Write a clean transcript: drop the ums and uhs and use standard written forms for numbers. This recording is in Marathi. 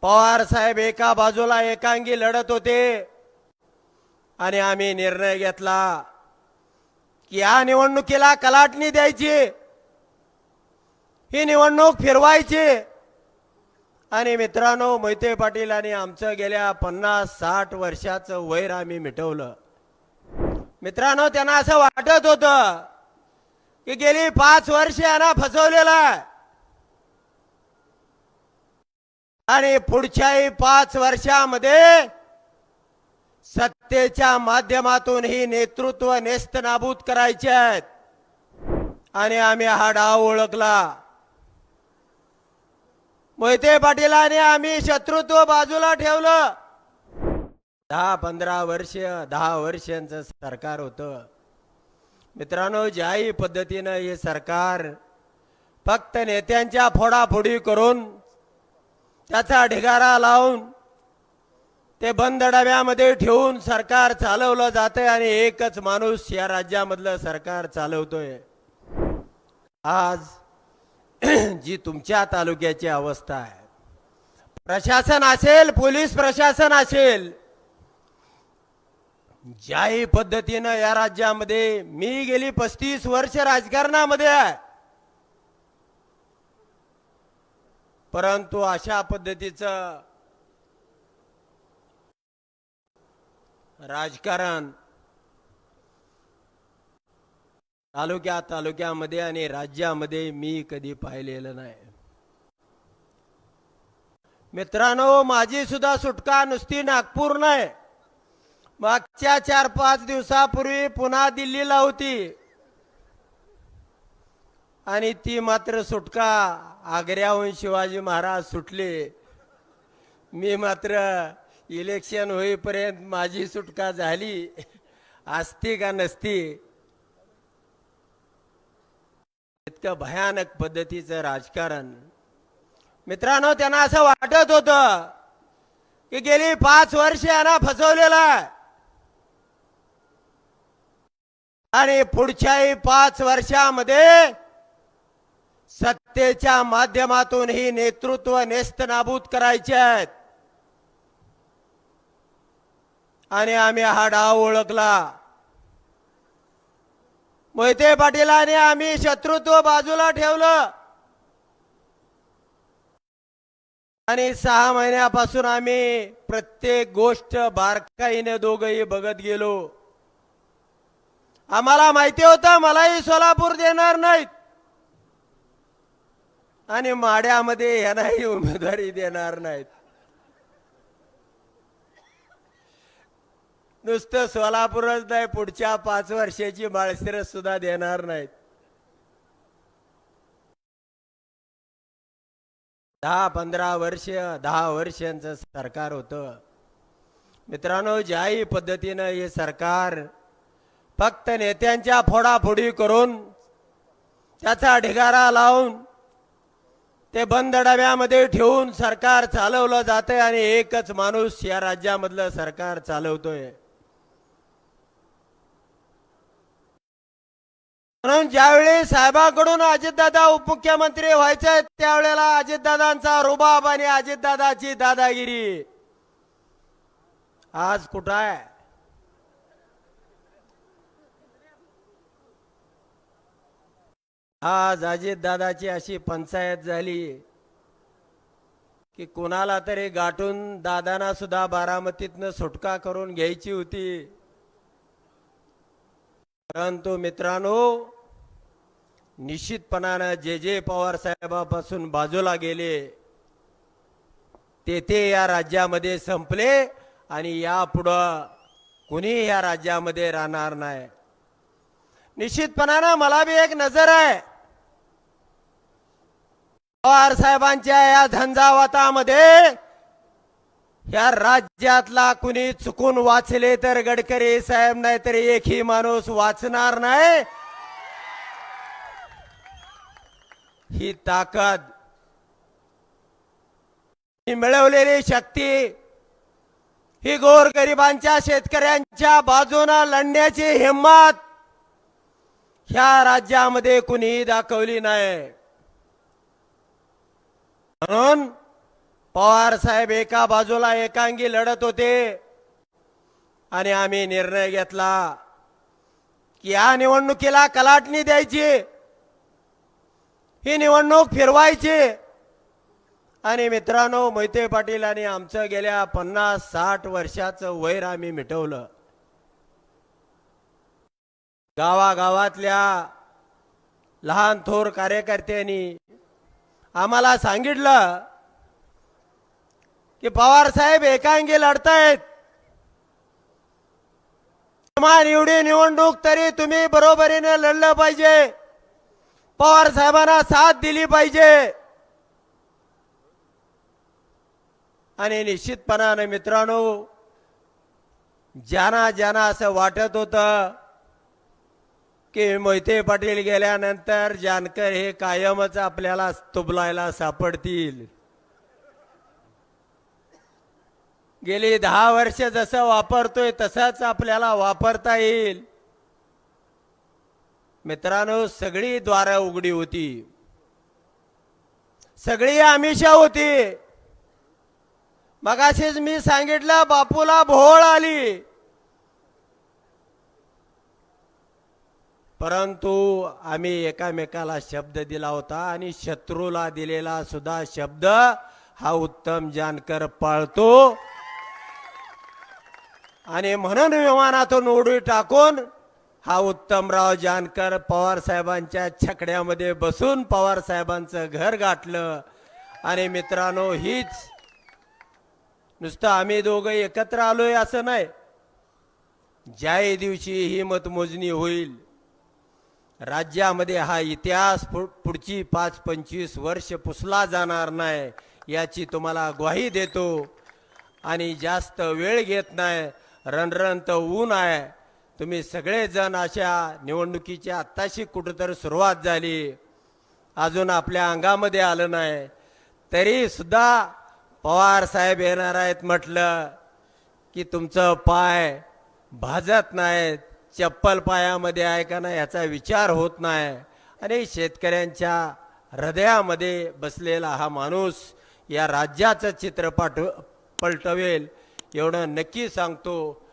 पवार साहेब एका बाजूला एकांगी लढत होते आणि आम्ही निर्णय घेतला की या निवडणुकीला कलाटणी द्यायची, ही निवडणूक फिरवायची। आणि मित्रांनो, मोहिते पाटील आणि आमचं गेल्या 50-60 वर्षाचं वैर आम्ही मिटवलं। मित्रांनो, त्यांना असं वाटत होतं की गेली 5 वर्ष यांना फसवलेलं आहे आणि पुढच्याही 5 वर्षामध्ये सत्तेच्या माध्यमातून ही नेतृत्व नेस्तनाबूत करायचे आहेत। आणि आम्ही हा डाव ओळखला। मोहिते पाटीलांनी आम्ही शत्रुत्व बाजूला ठेवलं। 10-15 वर्ष 10 वर्षांचं सरकार होतं। मित्रांनो, ज्याही पद्धतीनं हे सरकार फक्त नेत्यांच्या फोडाफोडी करून त्याचा ढिगारा लावून ते बंद डब्यामध्ये ठेवून सरकार चालवलं जातंय आणि एकच माणूस या राज्यामधलं सरकार चालवतोय। आज जी तुमच्या तालुक्याची अवस्था आहे, प्रशासन असेल, पोलीस प्रशासन असेल, ज्याही पद्धतीनं या राज्यामध्ये मी गेली 35 वर्ष राजकारणामध्ये आहे, परंतु अशा पद्धतीचं राजकारण तालुक्यामध्ये आणि राज्यामध्ये मी कधी पाहिलेलं नाही। मित्रांनो, माझी सुद्धा सुटका नुसती नागपूर नाही, मागच्या 4-5 दिवसापूर्वी पुन्हा दिल्लीला होती आणि ती मात्र सुटका आग्र्याहून शिवाजी महाराज सुटले। मी मात्र इलेक्शन होईपर्यंत माझी सुटका झाली असती का नसती। इतकं भयानक पद्धतीचं राजकारण। मित्रांनो, त्यांना असं वाटत होतं की गेली 5 वर्ष यांना फसवलेलं आहे आणि पुढच्याही 5 वर्षामध्ये सत्तेच्या माध्यमातून ही नेतृत्व नेस्तनाबूत करायचे आहेत। आणि आम्ही हा डाव ओळखला। मोहिते पाटीलांनी आम्ही शत्रुत्व बाजूला ठेवलं आणि 6 महिन्यापासून आम्ही प्रत्येक गोष्ट बारकाईने दोघंही बघत गेलो। आम्हाला माहिती होतं मलाही सोलापूर देणार नाहीत आणि माड्यामध्ये यांनाही उमेदवारी देणार नाहीत। नुसतं सोलापूरच नाही, पुढच्या 5 वर्षाची माळशिरस सुद्धा देणार नाहीत। 10-15 वर्ष 10 वर्षांचं सरकार होतं। मित्रांनो, ज्याही पद्धतीनं हे सरकार फक्त नेत्यांच्या फोडाफोडी करून त्याचा ढिगारा लावून ते बंद डब्यामध्ये ठेवून सरकार चालवलं जातंय आणि एकच माणूस या राज्यामधलं सरकार चालवतोय। म्हणून ज्यावेळी साहेबांकडून अजितदादा उपमुख्यमंत्री व्हायचे त्यावेळेला अजितदादांचा रुबाब आणि अजितदादाची दादागिरी आज कुठं आहे? आज अजितदादाची अशी पंचायत झाली की कोणाला तरी गाठून दादांना सुद्धा बारामतीतनं सुटका करून घ्यायची होती। परंतु मित्रांनो, निश्चितपणाने जे पवार साहेबांपासून बाजूला गेले ते या राज्यामध्ये संपले आणि यापुढे कुणी या राज्यामध्ये राहणार नाही। निश्चितपणाने मला भी एक नजर आहे, पवार साहेबांच्या या झंझावातामध्ये या राज्यातला कुणी चुकून वाचले तर गडकरी साहेब, नाही तर एकही माणूस वाचणार नाही। ही ताकद, ही मिळवलेली शक्ती, ही गोरगरिबांच्या शेतकऱ्यांच्या बाजूने लढण्याची हिम्मत ह्या राज्यामध्ये कुणी दाखवली नाही। म्हणून पवार साहेब एका बाजूला एकांगी लढत होते आणि आम्ही निर्णय घेतला की या निवडणुकीला कलाटणी द्यायची, ही निवडणूक फिरवायची. आणि मित्रांनो, मोहिते पाटील आणि आमचं गेल्या 50-60 वर्षाचं वैर आम्ही मिटवलं. गावागावातल्या लहान थोर कार्यकर्त्यांनी आम्हाला सांगितलं की पवार साहेब एकांगी लढतायत, समान एवढी निवडणूक तरी तुम्ही बरोबरीने लढलं पाहिजे, पवार साहेबांना साथ दिली पाहिजे. आणि निश्चितपणाने मित्रांनो, ज्यांना ज्यांना असं वाटत होतं की मोहिते पाटील गेल्यानंतर जानकर हे कायमच आपल्याला तुबलायला सापडतील, गेली 10 वर्ष जसं वापरतोय तसंच आपल्याला वापरता येईल. मित्रांनो, सगळी द्वारं उघडी होती, सगळी आमिषा होती. मगाशीच मी सांगितलं, बापूला भोळ आली, परंतु आम्ही एकामेकाला शब्द दिला होता आणि शत्रूला दिलेला सुद्धा शब्द हा उत्तम जानकर पाळतो. आणि म्हणून विमानातून उडी टाकून हा उत्तमराव जानकर पवार साहेबांच्या छकड्यामध्ये बसून पवार साहेबांचं घर गाठलं. आणि मित्रांनो, हीच नुसतं आम्ही दोघं एकत्र आलोय असं नाही, ज्या दिवशी ही मतमोजणी होईल राज्यामध्ये हा इतिहास पुढची 5-25 वर्ष पुसला जाणार नाही याची तुम्हाला ग्वाही देतो. आणि जास्त वेळ घेत नाही, रणरणत ऊन आहे, तुम्ही सगळेजण अशा निवडणुकीची आत्ताशी कुठंतरी सुरुवात झाली, अजून आपल्या अंगामध्ये आलं नाही, तरी सुद्धा पवार साहेब येणार आहेत म्हटलं की तुमचं पाय भाजत नाहीत, चप्पल पायामध्ये आहे का नाही याचा विचार होत नाही. आणि शेतकऱ्यांच्या हृदयामध्ये बसलेला हा माणूस या राज्याचं चित्र पलटवेल एवढं नक्की सांगतो.